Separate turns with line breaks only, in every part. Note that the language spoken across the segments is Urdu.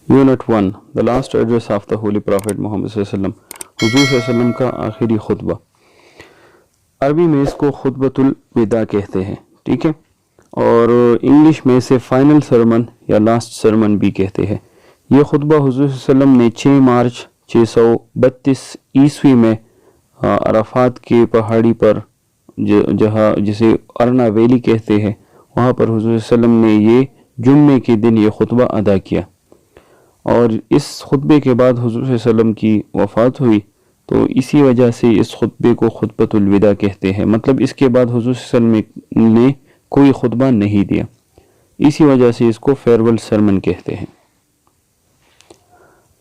Unit 1 The last address of the Holy Prophet Muhammad sallallahu حضور صلی اللہ علیہ وسلم کا آخری خطبہ. عربی میں اس کو خطبۃ الوداع کہتے ہیں, ٹھیک ہے, اور انگلش میں اسے فائنل سرمن یا لاسٹ سرمن بھی کہتے ہیں. یہ خطبہ حضور صلی اللہ علیہ وسلم نے 6 مارچ 632 عیسوی میں عرفات کی پہاڑی پر جہاں جسے ارنا ویلی کہتے ہیں, وہاں پر حضور صلی اللہ علیہ وسلم نے یہ جمعے کے دن یہ خطبہ ادا کیا. اور اس خطبے کے بعد حضور صلی اللہ علیہ وسلم کی وفات ہوئی, تو اسی وجہ سے اس خطبے کو خطبۃ الوداع کہتے ہیں. مطلب اس کے بعد حضور صلی اللہ علیہ وسلم نے کوئی خطبہ نہیں دیا, اسی وجہ سے اس کو فیئرویل سرمن کہتے ہیں.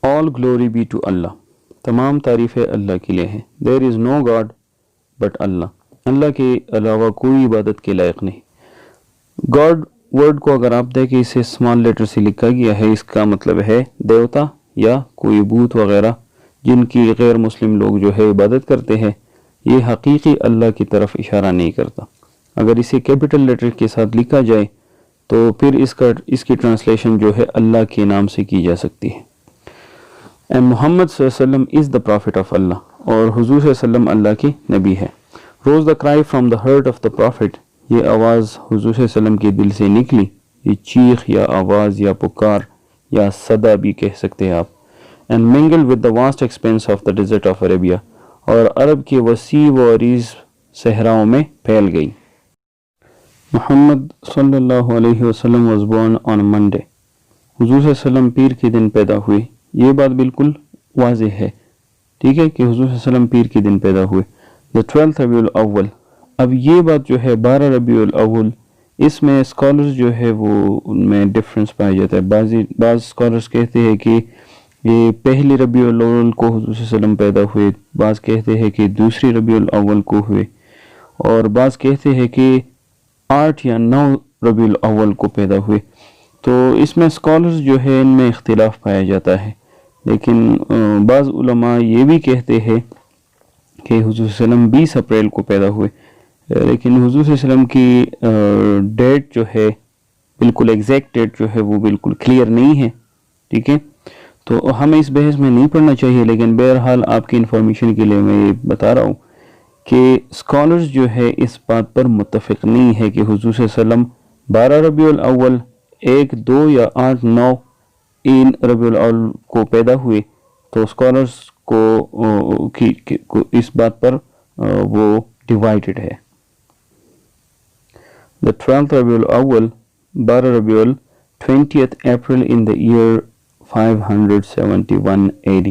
All glory be to Allah. تمام تعریفیں اللہ کے لیے ہیں. There is no God but Allah. اللہ کے علاوہ کوئی عبادت کے لائق نہیں. God ورڈ کو اگر آپ دیکھیں اسے اسمال لیٹر سے لکھا گیا ہے, اس کا مطلب ہے دیوتا یا کوئی بت وغیرہ جن کی غیر مسلم لوگ جو ہے عبادت کرتے ہیں. یہ حقیقی اللہ کی طرف اشارہ نہیں کرتا. اگر اسے کیپٹل لیٹر کے ساتھ لکھا جائے تو پھر اس کی ٹرانسلیشن جو ہے اللہ کے نام سے کی جا سکتی ہے. اینڈ محمد صلی اللہ علیہ وسلم از دا پرافٹ آف اللہ, اور حضور صلی اللہ علیہ وسلم اللہ کے نبی ہے. روز دا کرائی from the hurt of the prophet, یہ آواز حضور صلی اللہ علیہ وسلم کے دل سے نکلی. یہ چیخ یا آواز یا پکار یا صدا بھی کہہ سکتے ہیں آپ. And mingle with the vast expanse of the desert of Arabia, اور عرب کے وسیع و عریض صحراؤں میں پھیل گئی. محمد صلی اللہ علیہ وسلم was born on Monday. حضور صلی اللہ علیہ وسلم پیر کے دن پیدا ہوئے. یہ بات بالکل واضح ہے, ٹھیک ہے, کہ حضور صلی اللہ علیہ وسلم پیر کے دن پیدا ہوئے. The 12th ربیع الاول. اب یہ بات جو ہے 12 ربیع الاول, اس میں اسکالرز جو ہے وہ ان میں ڈفرنس پایا جاتا ہے. بعض اسکالرز کہتے ہیں کہ یہ پہلی ربیع الاول کو حضور صلی اللہ علیہ وسلم پیدا ہوئے, بعض کہتے ہیں کہ دوسری ربیع الاول کو ہوئے, اور بعض کہتے ہیں کہ 8 یا 9 ربیع الاول کو پیدا ہوئے. تو اس میں اسکالرز جو ہے ان میں اختلاف پایا جاتا ہے. لیکن بعض علماء یہ بھی کہتے ہیں کہ حضور صلی اللہ علیہ وسلم 20 اپریل کو پیدا ہوئے, لیکن حضور صلی اللہ علیہ وسلم کی ڈیٹ جو ہے بالکل ایگزیکٹ ڈیٹ جو ہے وہ بالکل کلیئر نہیں ہے, ٹھیک ہے. تو ہمیں اس بحث میں نہیں پڑھنا چاہیے, لیکن بہرحال آپ کی انفارمیشن کے لیے میں یہ بتا رہا ہوں کہ اسکالرز جو ہے اس بات پر متفق نہیں ہے کہ حضور صلی اللہ علیہ وسلم 12 ربیع الاول 1, 2 یا 8, 9 ان ربیع الاول کو پیدا ہوئے. تو اسکالرز کو اس بات پر وہ ڈیوائیڈڈ ہے. The 12th ربیع الاول 12 ربیع 20th April in the year 571 AD.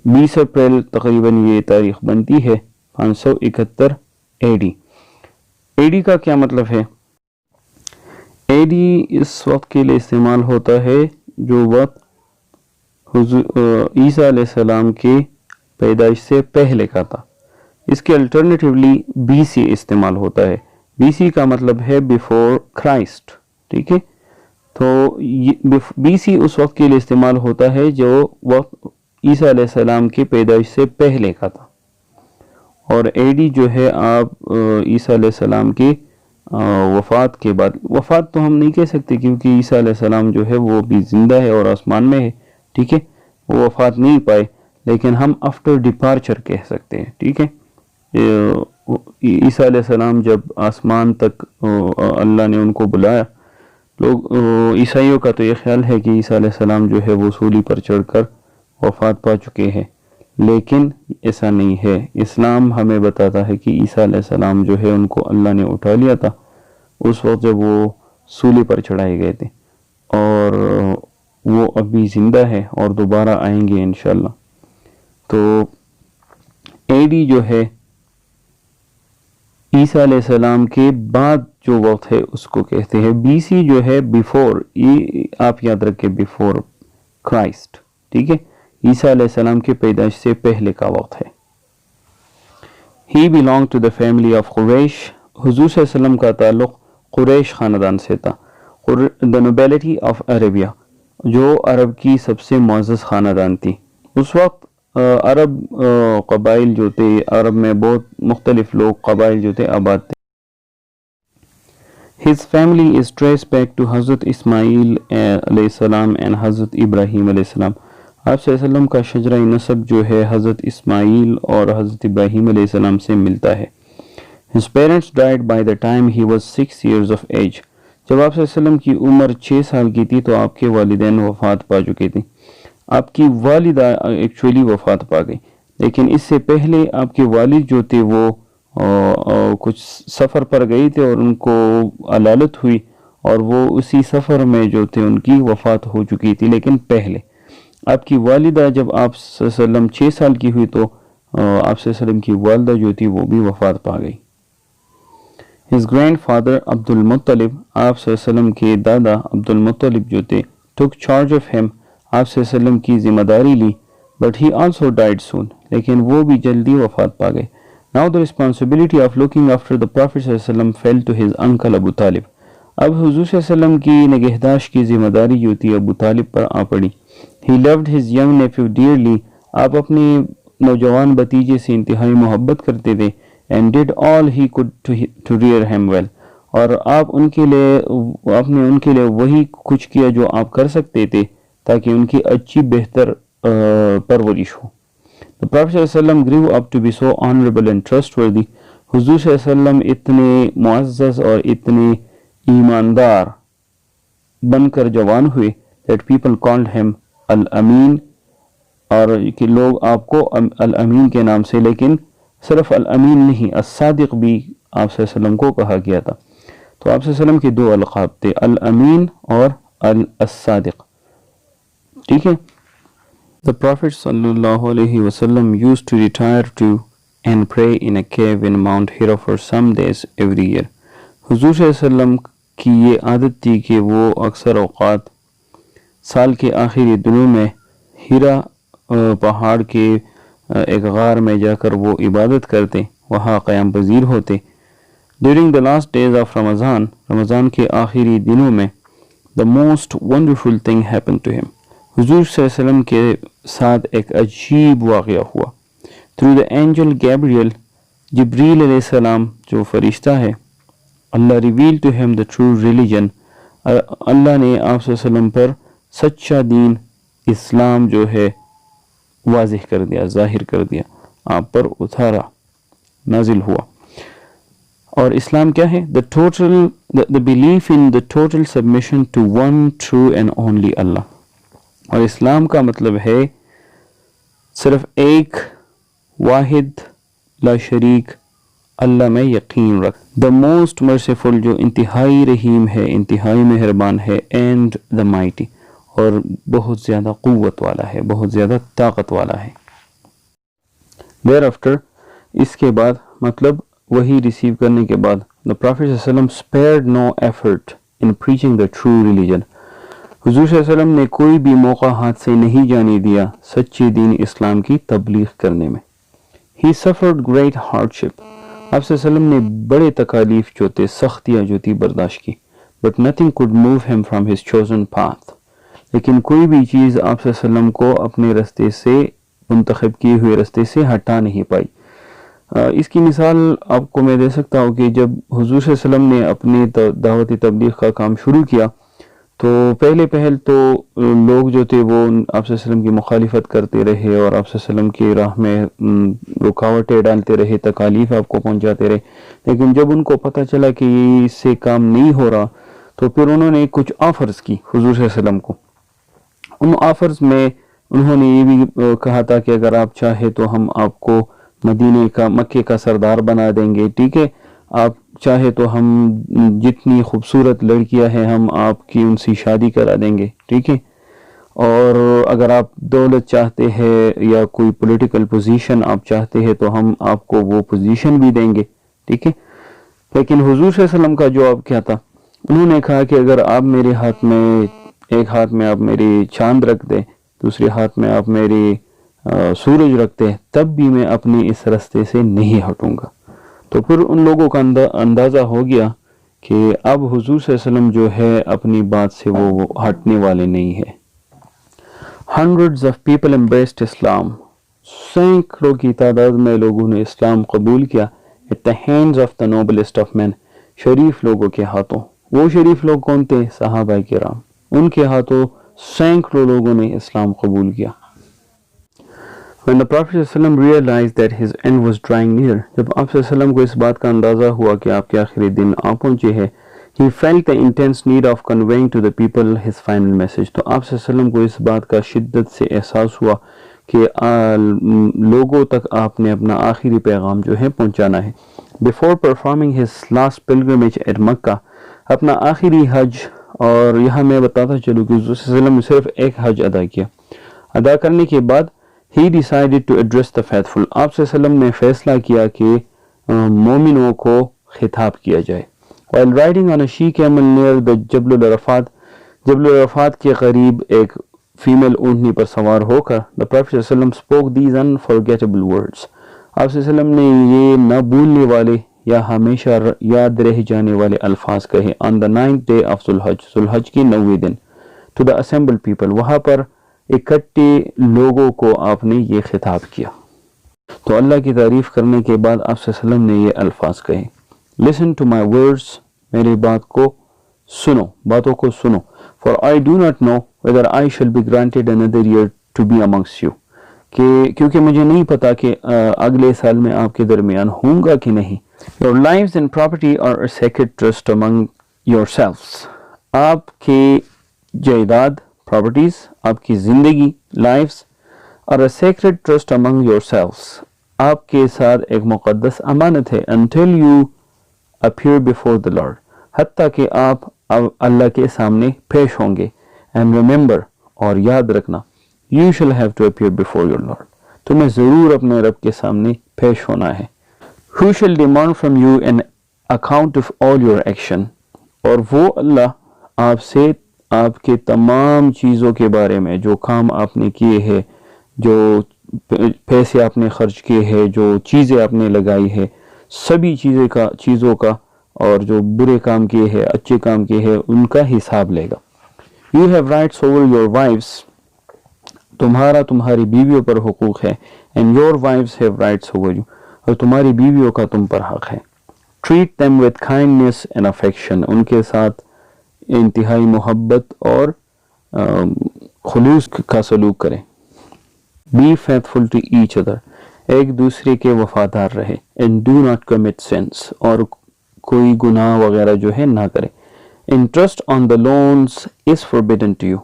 20 April تقریباً یہ تاریخ بنتی ہے 571 AD. AD کا کیا مطلب ہے؟ AD اس وقت کے لیے استعمال ہوتا ہے جو وقت عیسیٰ علیہ السلام کے پیدائش سے پہلے کا تھا. اس کے الٹرنیٹیولی BC استعمال ہوتا ہے. BC کا مطلب ہے بیفور کرائسٹ, ٹھیک ہے. تو BC اس وقت کے لیے استعمال ہوتا ہے جو وقت عیسیٰ علیہ السلام کی پیدائش سے پہلے کا تھا. اور AD جو ہے آپ عیسیٰ علیہ السلام کی وفات کے بعد, وفات تو ہم نہیں کہہ سکتے کیونکہ عیسیٰ علیہ السلام جو ہے وہ بھی زندہ ہے اور آسمان میں ہے, ٹھیک ہے, وہ وفات نہیں پائے, لیکن ہم آفٹر ڈپارچر کہہ سکتے ہیں, ٹھیک ہے. عیسیٰ علیہ السلام جب آسمان تک اللہ نے ان کو بلایا, لوگ عیسائیوں کا تو یہ خیال ہے کہ عیسیٰ علیہ السلام جو ہے وہ سولی پر چڑھ کر وفات پا چکے ہیں, لیکن ایسا نہیں ہے. اسلام ہمیں بتاتا ہے کہ عیسیٰ علیہ السلام جو ہے ان کو اللہ نے اٹھا لیا تھا اس وقت جب وہ سولی پر چڑھائے گئے تھے, اور وہ ابھی زندہ ہے اور دوبارہ آئیں گے انشاءاللہ. تو AD جو ہے عیسیٰ علیہ السلام کے بعد جو وقت ہے اس کو کہتے ہیں. BC جو ہے بیفور, یہ آپ یاد رکھیں, بیفور کرائسٹ, ٹھیک ہے, عیسیٰ علیہ السلام کے پیدائش سے پہلے کا وقت ہے. He belonged to the family of قریش. حضور صلی اللہ علیہ وسلم کا تعلق قریش خاندان سے تھا. The nobility of Arabia, جو عرب کی سب سے معزز خاندان تھی. اس وقت عرب قبائل جو تھے, عرب میں بہت مختلف لوگ قبائل جو تھے آباد تھے. His family is traced back to Hazrat Ismail alayhi salam and Hazrat Ibrahim alayhi salam. آپ صلی اللہ علیہ وسلم کا شجرہ نسب جو ہے حضرت اسماعیل اور حضرت ابراہیم علیہ السلام سے ملتا ہے. His parents died by the time he was 6 years of age. جب آپ صلی اللہ علیہ وسلم کی عمر 6 سال کی تھی تو آپ کے والدین وفات پا چکے تھے. آپ کی والدہ ایکچولی وفات پا گئی، لیکن اس سے پہلے آپ کے والد جو تھے وہ کچھ سفر پر گئے تھے اور ان کو علالت ہوئی اور وہ اسی سفر میں جو تھے ان کی وفات ہو چکی تھی. لیکن پہلے آپ کی والدہ جب آپ صلی اللہ علیہ وسلم 6 سال کی ہوئی تو آپ صلی اللہ علیہ وسلم کی والدہ جو تھی وہ بھی وفات پا گئی. His grandfather عبد المطلب، آپ صلی اللہ علیہ وسلم کے دادا عبد المطلب جو تھے took charge of him، آپ صلی اللہ علیہ وسلم کی ذمہ داری لی. But he also died soon، لیکن وہ بھی جلدی وفات پا گئے. Now the responsibility of looking after the Prophet صلی اللہ علیہ وسلم fell to his uncle ابو طالب. اب حضور صلی اللہ علیہ وسلم کی نگہداشت کی ذمہ داری جو تھی ابو طالب پر آ پڑی. He loved his young nephew dearly، آپ اپنے نوجوان بھتیجے سے انتہائی محبت کرتے تھے. And did all he could to rear him well، اور آپ نے ان کے لیے وہی کچھ کیا جو آپ کر سکتے تھے تاکہ ان کی اچھی بہتر پرورش ہو. The Prophet صلی اللہ علیہ وسلم grew up to be so honorable and trustworthy، حضور صلی اللہ علیہ وسلم اتنے معزز اور اتنے ایماندار بن کر جوان ہوئے that people called him الامین، اور کہ لوگ آپ کو الامین کے نام سے، لیکن صرف الامین نہیں، الصادق بھی آپ صلی اللہ علیہ وسلم کو کہا گیا تھا. تو آپ صلی اللہ علیہ وسلم کے 2 القاب تھے، الامین اور الصادق. ٹھیک ہے. The Prophet صلی اللہ علیہ وسلم used to retire to and pray in a cave in Mount Hira for some days every year. حضور صلی اللہ علیہ وسلم کی یہ عادت تھی کہ وہ اکثر اوقات سال کے آخری دنوں میں ہیرا پہاڑ کے ایک غار میں جا کر وہ عبادت کرتے، وہاں قیام پذیر ہوتے. During the last days of Ramadan، رمضان کے آخری دنوں میں the most wonderful thing happened to him، حضور صلی اللہ علیہ وسلم کے ساتھ ایک عجیب واقعہ ہوا. Through the angel Gabriel، جبریل علیہ السلام جو فرشتہ ہے، اللہ revealed to him the true religion، اللہ نے آپ صلی اللہ علیہ وسلم پر سچا دین اسلام جو ہے واضح کر دیا، ظاہر کر دیا، آپ پر اتارا، نازل ہوا. اور اسلام کیا ہے؟ the belief in the total submission to one true and only Allah. اور اسلام کا مطلب ہے صرف ایک واحد لا شریک اللہ میں یقین رکھ. the most merciful، جو انتہائی رحیم ہے، انتہائی مہربان ہے، and the mighty، اور بہت زیادہ قوت والا ہے، بہت زیادہ طاقت والا ہے. thereafter، اس کے بعد مطلب وہی ریسیو کرنے کے بعد the Prophet صلی اللہ علیہ وسلم spared no effort in preaching the true religion، حضور صلی اللہ علیہ وسلم نے کوئی بھی موقع ہاتھ سے نہیں جانے دیا سچے دین اسلام کی تبلیغ کرنے میں. he suffered great hardship، آپ صلی اللہ علیہ وسلم نے بڑے تکالیف جو تھے، سختیاں جو تھی برداشت کی. but nothing could move him from his chosen path، لیکن کوئی بھی چیز آپ صلی اللہ علیہ وسلم کو اپنے رستے سے، منتخب کیے ہوئے رستے سے ہٹا نہیں پائی. اس کی مثال آپ کو میں دے سکتا ہوں کہ جب حضور صلی اللہ علیہ وسلم نے اپنی دعوتی تبلیغ کا کام شروع کیا تو پہل تو لوگ جو تھے وہ آپ صلی اللہ علیہ وسلم کی مخالفت کرتے رہے اور آپ صلی اللہ علیہ وسلم کی راہ میں رکاوٹیں ڈالتے رہے، تکالیف آپ کو پہنچاتے رہے. لیکن جب ان کو پتہ چلا کہ یہ اس سے کام نہیں ہو رہا تو پھر انہوں نے کچھ آفرز کی حضور صلی اللہ علیہ وسلم کو. ان آفرز میں انہوں نے یہ بھی کہا تھا کہ اگر آپ چاہے تو ہم آپ کو مدینے کا، مکے کا سردار بنا دیں گے، ٹھیک ہے، آپ چاہے تو ہم جتنی خوبصورت لڑکیاں ہیں ہم آپ کی ان سے شادی کرا دیں گے، ٹھیک ہے، اور اگر آپ دولت چاہتے ہیں یا کوئی پولیٹیکل پوزیشن آپ چاہتے ہیں تو ہم آپ کو وہ پوزیشن بھی دیں گے، ٹھیک ہے. لیکن حضور صلی اللہ علیہ وسلم کا جواب کیا تھا؟ انہوں نے کہا کہ اگر آپ میرے ہاتھ میں، ایک ہاتھ میں آپ میری چاند رکھ دیں، دوسرے ہاتھ میں آپ میری سورج رکھتے ہیں، تب بھی میں اپنے اس رستے سے نہیں ہٹوں گا. تو پھر ان لوگوں کا اندازہ ہو گیا کہ اب حضور صلی اللہ علیہ وسلم جو ہے اپنی بات سے وہ ہٹنے والے نہیں ہے. Hundreds of people embraced Islam، سینکڑوں کی تعداد میں لوگوں نے اسلام قبول کیا. at the hands of the noblest of men، شریف لوگوں کے ہاتھوں. وہ شریف لوگ کون تھے؟ صحابہ کرام، ان کے ہاتھوں سینکڑوں لوگوں نے اسلام قبول کیا۔ When the Prophet ﷺ realized that his end was drawing near، جب آپ صلی اللہ علیہ وسلم کو اس بات کا اندازہ ہوا کہ آپ کے آخری دن آ پہنچے ہیں، he felt the intense need of conveying to the people his final message، تو آپ صلی اللہ علیہ وسلم کو اس بات کا شدت سے احساس ہوا کہ لوگوں تک آپ نے اپنا آخری پیغام جو ہے پہنچانا ہے۔ Before performing his last pilgrimage at مکہ، اپنا آخری حج، اور یہاں میں بتاتا چلوں کہ حضور صلی اللہ علیہ وسلم نے صرف ایک حج ادا کیا، ادا کرنے کے بعد he decided to address the faithful، آپ صلی اللہ علیہ وسلم نے فیصلہ کیا کہ مومنوں کو خطاب کیا جائے۔ While riding on a she camel near the جبل العرفات، جبل العرفات کے قریب ایک فیمیل اونٹنی پر سوار ہو کر the Prophet صلی اللہ علیہ وسلم spoke these unforgettable words، آپ صلی اللہ علیہ وسلم نے یہ نہ بھولنے والے یا ہمیشہ یاد رہ جانے والے الفاظ کہے۔ On the 9th day of Zilhaj, Zilhaj کی 9ویں دن، to the assembled people، وہاں پر اکٹھے لوگوں کو آپ نے یہ خطاب کیا۔ تو اللہ کی تعریف کرنے کے بعد آپ صلی اللہ علیہ وسلم نے یہ الفاظ کہے، Listen to my words، میری بات کو سنو، باتوں کو سنو، For I do not know whether I shall be granted another year to be amongst you، کہ کیونکہ مجھے نہیں پتا کہ اگلے سال میں آپ کے درمیان ہوں گا کہ نہیں۔ Your lives and property are a sacred trust among yourselves، آپ کے جائیداد properties، آپ کی زندگی lives are a sacred trust among yourselves، آپ کے ساتھ ایک مقدس امانت ہے until you appear before the Lord، حتیٰ کہ آپ اللہ کے سامنے پیش ہوں گے۔ And remember، اور یاد رکھنا، you shall have to appear before your Lord، تمہیں ضرور اپنے رب کے سامنے پیش ہونا ہے۔ Who shall demand from you an account of all your action، اور وہ اللہ آپ سے آپ کے تمام چیزوں کے بارے میں، جو کام آپ نے کیے ہیں، جو پیسے آپ نے خرچ کیے ہیں، جو چیزیں آپ نے لگائی ہے، سبھی چیزوں کا، اور جو برے کام کیے ہیں، اچھے کام کیے ہیں، ان کا حساب لے گا۔ You have rights over your wives، تمہارا تمہاری بیویوں پر حقوق ہے۔ And your wives have rights over you، اور تمہاری بیویوں کا تم پر حق ہے۔ Treat them with kindness and affection، ان کے ساتھ انتہائی محبت اور خلوص کا سلوک کریں۔ Be faithful to each other، ایک دوسرے کے وفادار رہے۔ And do not commit sins، اور کوئی گناہ وغیرہ جو ہے نہ کرے۔ Interest on the loans is forbidden to you،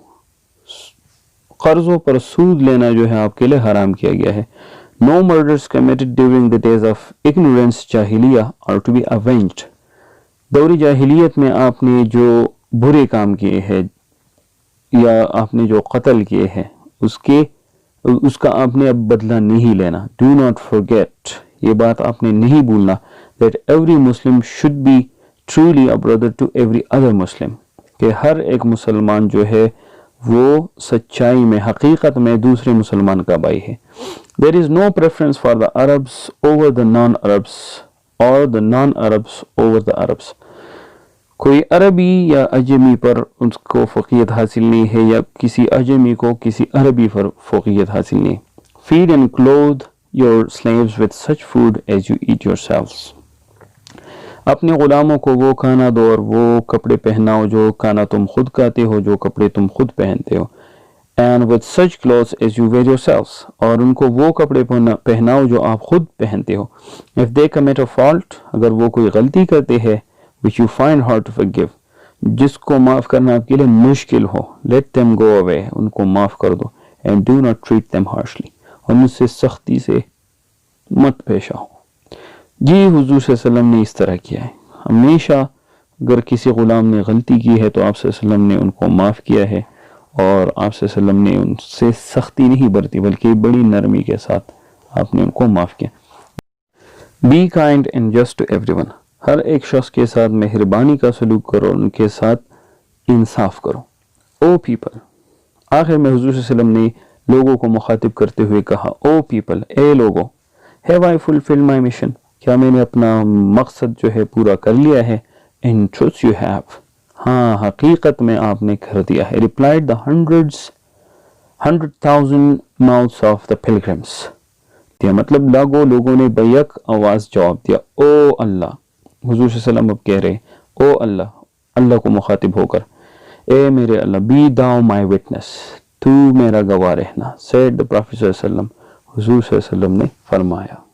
قرضوں پر سود لینا جو ہے آپ کے لیے حرام کیا گیا ہے۔ No murders committed during the days of ignorance جاہلیہ are to be avenged، دور جاہلیت میں آپ نے جو برے کام کیے ہیں یا آپ نے جو قتل کیے ہیں، اس کا آپ نے اب بدلہ نہیں لینا۔ Do not forget، یہ بات آپ نے نہیں بھولنا، that every Muslim should be truly a brother to every other Muslim، کہ ہر ایک مسلمان جو ہے وہ سچائی میں، حقیقت میں دوسرے مسلمان کا بھائی ہے۔ There is no preference for the Arabs over the non-Arabs or the non-Arabs over the Arabs، کوئی عربی یا اجمی پر اس کو فوقیت حاصل نہیں ہے، یا کسی اجمی کو کسی عربی پر فوقیت حاصل نہیں۔ Feed and clothe your slaves with such food as you eat yourselves، اپنے غلاموں کو وہ کھانا دو اور وہ کپڑے پہناؤ جو کھانا تم خود کھاتے ہو، جو کپڑے تم خود پہنتے ہو۔ And with such clothes as you wear yourselves، اور ان کو وہ کپڑے پہناؤ جو آپ خود پہنتے ہو۔ If they commit a fault، اگر وہ کوئی غلطی کرتے ہیں which you find hard to forgive، جس کو معاف کرنا آپ کے لیے مشکل ہو، let them go away، ان کو معاف کر دو۔ And do not treat them harshly، اور ان سے سختی سے مت پیش آؤ۔ جی حضور صلی اللہ علیہ وسلم نے اس طرح کیا ہے، ہمیشہ اگر کسی غلام نے غلطی کی ہے تو آپ صلی اللہ علیہ وسلم نے ان کو معاف کیا ہے، اور آپ صلی اللہ علیہ وسلم نے ان سے سختی نہیں برتی بلکہ بڑی نرمی کے ساتھ آپ نے ان کو معاف کیا۔ Be kind and just to everyone، ہر ایک شخص کے ساتھ مہربانی کا سلوک کرو، ان کے ساتھ انصاف کرو۔ او پیپل، آخر میں حضور صلی اللہ علیہ وسلم نے لوگوں کو مخاطب کرتے ہوئے کہا، او پیپل، اے لوگو، have I fulfilled my mission، کیا میں نے اپنا مقصد جو ہے پورا کر لیا ہے؟ In truth you have، ہاں حقیقت میں آپ نے کر دیا ہے۔ Replied the 100,000 mouths of the pilgrims، کیا مطلب لوگوں نے بیک آواز جواب دیا، او اللہ، حضور صلی اللہ علیہ وسلم اب کہہ رہے، او اللہ، اللہ کو مخاطب ہو کر، اے میرے اللہ بی thou my witness، تو میرا گواہ رہنا، said the Prophet صلی اللہ علیہ وسلم، حضور صلی اللہ علیہ وسلم نے فرمایا۔